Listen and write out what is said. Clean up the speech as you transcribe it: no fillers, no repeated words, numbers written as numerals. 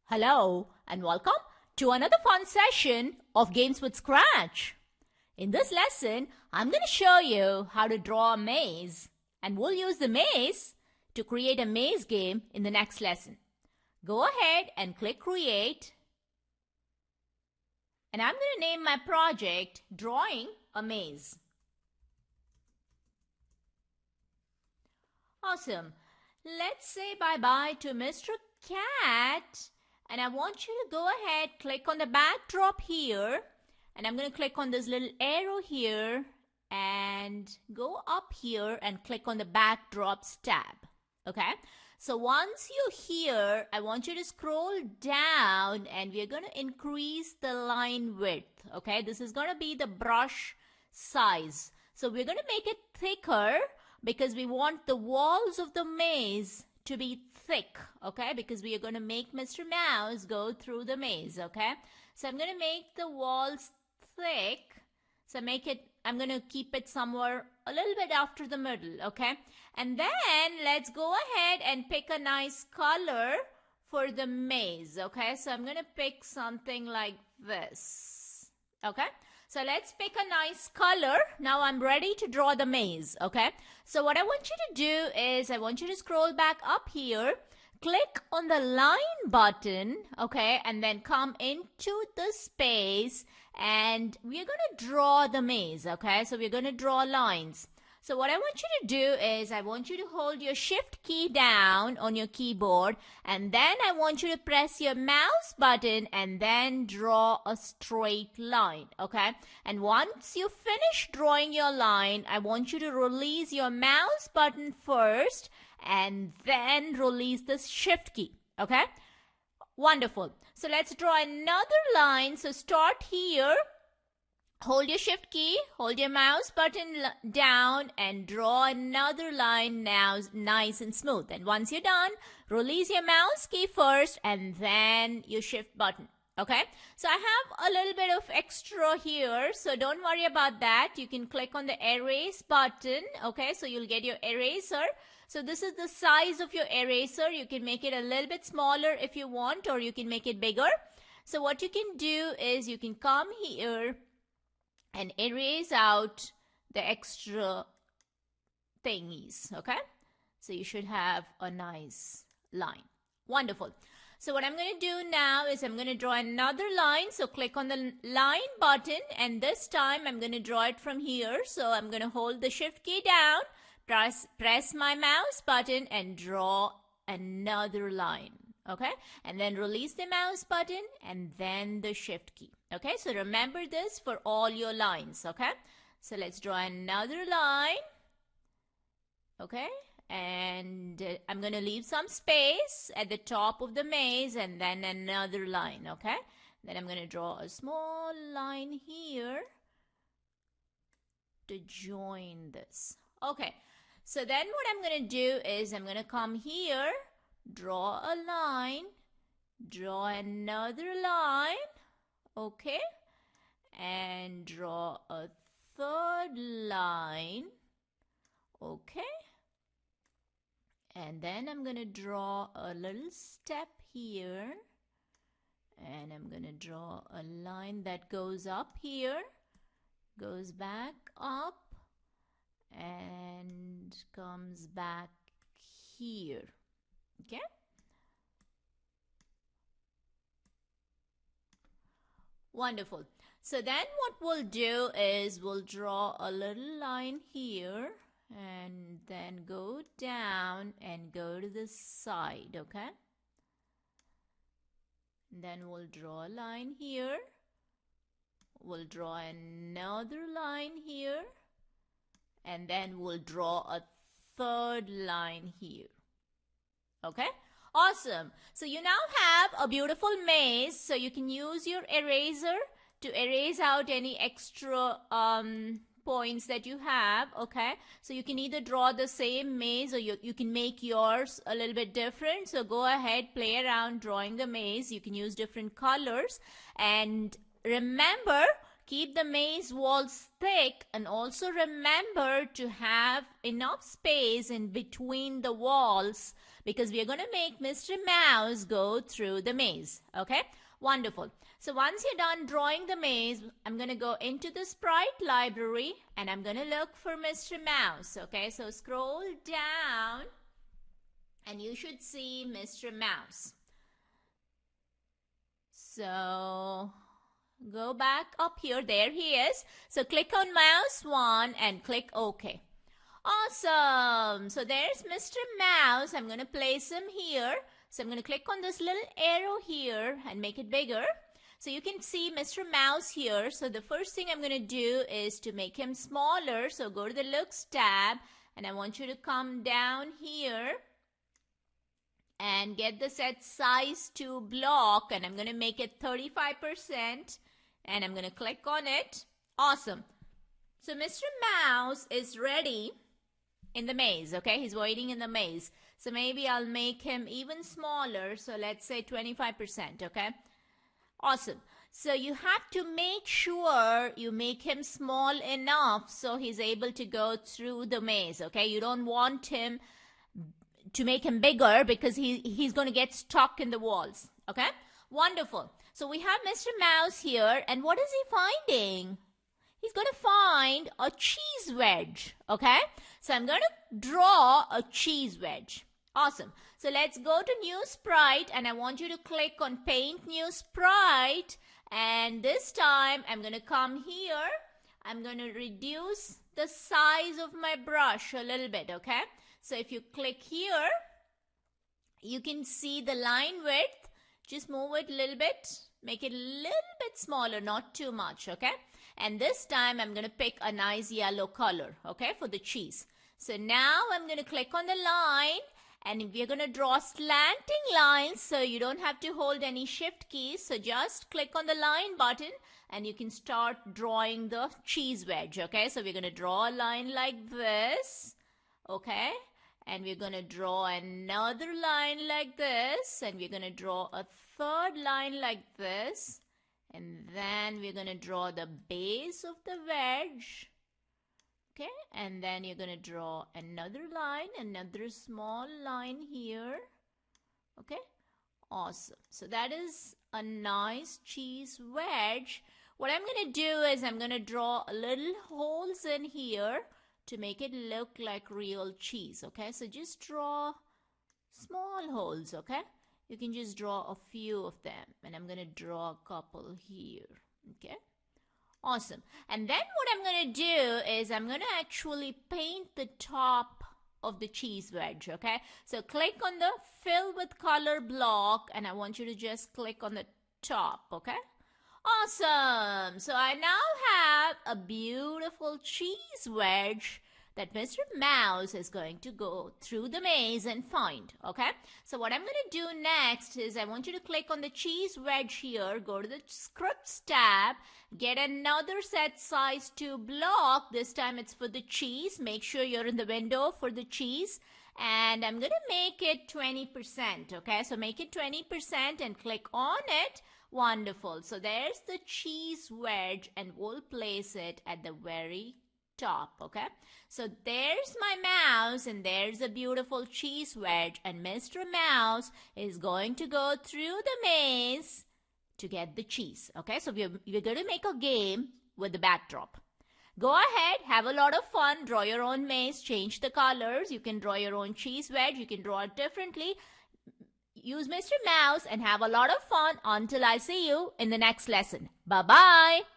Hello and welcome to another fun session of Games with Scratch. In this lesson, I'm going to show you how to draw a maze, and we'll use the maze to create a maze game in the next lesson. Go ahead and click Create, and I'm going to name my project Drawing a Maze. Awesome. Let's say bye-bye to Mr. Cat. And I want you to go ahead, click on the backdrop here. And I'm going to click on this little arrow here. And go up here and click on the backdrops tab. Okay. So once you're here, I want you to scroll down. And we're going to increase the line width. Okay. This is going to be the brush size. So we're going to make it thicker, because we want the walls of the maze to be thick, okay? Because we are going to make Mr. Mouse go through the maze, okay? So I'm going to make the walls thick. So I'm going to keep it somewhere a little bit after the middle, okay? And then let's go ahead and pick a nice color for the maze, okay? So I'm going to pick something like this, okay? So let's pick a nice color. Now I'm ready to draw the maze, okay? So what I want you to do is I want you to scroll back up here, click on the line button, okay? And then come into the space and we're going to draw the maze, okay? So we're going to draw lines. So what I want you to do is I want you to hold your shift key down on your keyboard, and then I want you to press your mouse button and then draw a straight line, okay? And once you finish drawing your line, I want you to release your mouse button first and then release the shift key, okay? Wonderful. So let's draw another line. So start here. Hold your shift key, hold your mouse button down and draw another line now, nice and smooth. And once you're done, release your mouse key first and then your shift button. Okay, so I have a little bit of extra here, so don't worry about that. You can click on the erase button. Okay, so you'll get your eraser. So this is the size of your eraser. You can make it a little bit smaller if you want, or you can make it bigger. So what you can do is you can come here and erase out the extra thingies, okay? So you should have a nice line. Wonderful. So what I'm going to do now is I'm going to draw another line. So click on the line button, and this time I'm going to draw it from here. So I'm going to hold the shift key down, press my mouse button and draw another line. Okay, and then release the mouse button and then the shift key. Okay, so remember this for all your lines. Okay, so let's draw another line. Okay, and I'm going to leave some space at the top of the maze and then another line. Okay, then I'm going to draw a small line here to join this. Okay, so then what I'm going to do is I'm going to come here, draw a line, draw another line, okay, and draw a third line, okay, and then I'm going to draw a little step here, and I'm going to draw a line that goes up here, goes back up, and comes back here. Okay. Wonderful. So then what we'll do is we'll draw a little line here and then go down and go to the side, okay? And then we'll draw a line here. We'll draw another line here. And then we'll draw a third line here. Okay, awesome. So you now have a beautiful maze. So you can use your eraser to erase out any extra points that you have. Okay, so you can either draw the same maze or you can make yours a little bit different. So go ahead, play around drawing the maze. You can use different colors, and remember, keep the maze walls thick, and also remember to have enough space in between the walls because we are going to make Mr. Mouse go through the maze. Okay, wonderful. So once you're done drawing the maze, I'm going to go into the sprite library and I'm going to look for Mr. Mouse. Okay, so scroll down and you should see Mr. Mouse. So go back up here. There he is. So click on mouse 1 and click OK. Awesome. So there's Mr. Mouse. I'm going to place him here. So I'm going to click on this little arrow here and make it bigger. So you can see Mr. Mouse here. So the first thing I'm going to do is to make him smaller. So go to the Looks tab and I want you to come down here and get the Set Size to block, and I'm going to make it 35% and I'm going to click on it. Awesome. So Mr. Mouse is ready in the maze. Okay, he's waiting in the maze. So maybe I'll make him even smaller. So let's say 25%. Okay, awesome. So you have to make sure you make him small enough so he's able to go through the maze. Okay, you don't want him to make him bigger because he's going to get stuck in the walls. Okay, wonderful. So we have Mr. Mouse here, and what is he finding? He's going to find a cheese wedge. Okay, so I'm going to draw a cheese wedge. Awesome. So let's go to New Sprite, and I want you to click on Paint New Sprite, and this time I'm going to come here. I'm going to reduce the size of my brush a little bit. Okay, so if you click here, you can see the line width. Just move it a little bit. Make it a little bit smaller, not too much, okay? And this time, I'm going to pick a nice yellow color, okay, for the cheese. So now, I'm going to click on the line, and we're going to draw slanting lines, so you don't have to hold any shift keys. So just click on the line button, and you can start drawing the cheese wedge, okay? So we're going to draw a line like this, okay? And we're going to draw another line like this. And we're going to draw a third line like this. And then we're going to draw the base of the wedge. Okay. And then you're going to draw another line, another small line here. Okay. Awesome. So that is a nice cheese wedge. What I'm going to do is I'm going to draw little holes in here to make it look like real cheese. Okay, so just draw small holes. Okay, you can just draw a few of them, and I'm going to draw a couple here. Okay, awesome. And then what I'm going to do is I'm going to actually paint the top of the cheese wedge. Okay, so click on the fill with color block, and I want you to just click on the top. Okay, awesome. So I now have a beautiful cheese wedge that Mr. Mouse is going to go through the maze and find. Okay, so what I'm going to do next is I want you to click on the cheese wedge here, go to the scripts tab, get another Set Size to block. This time it's for the cheese. Make sure you're in the window for the cheese, and I'm going to make it 20%. Okay, so make it 20% and click on it. Wonderful. So there's the cheese wedge, and we'll place it at the very top. Okay, so there's my mouse, and there's a beautiful cheese wedge, and Mr. Mouse is going to go through the maze to get the cheese. Okay, so we're going to make a game with the backdrop. Go ahead, have a lot of fun, draw your own maze, change the colors. You can draw your own cheese wedge, you can draw it differently. Use Mr. Mouse and have a lot of fun until I see you in the next lesson. Bye-bye.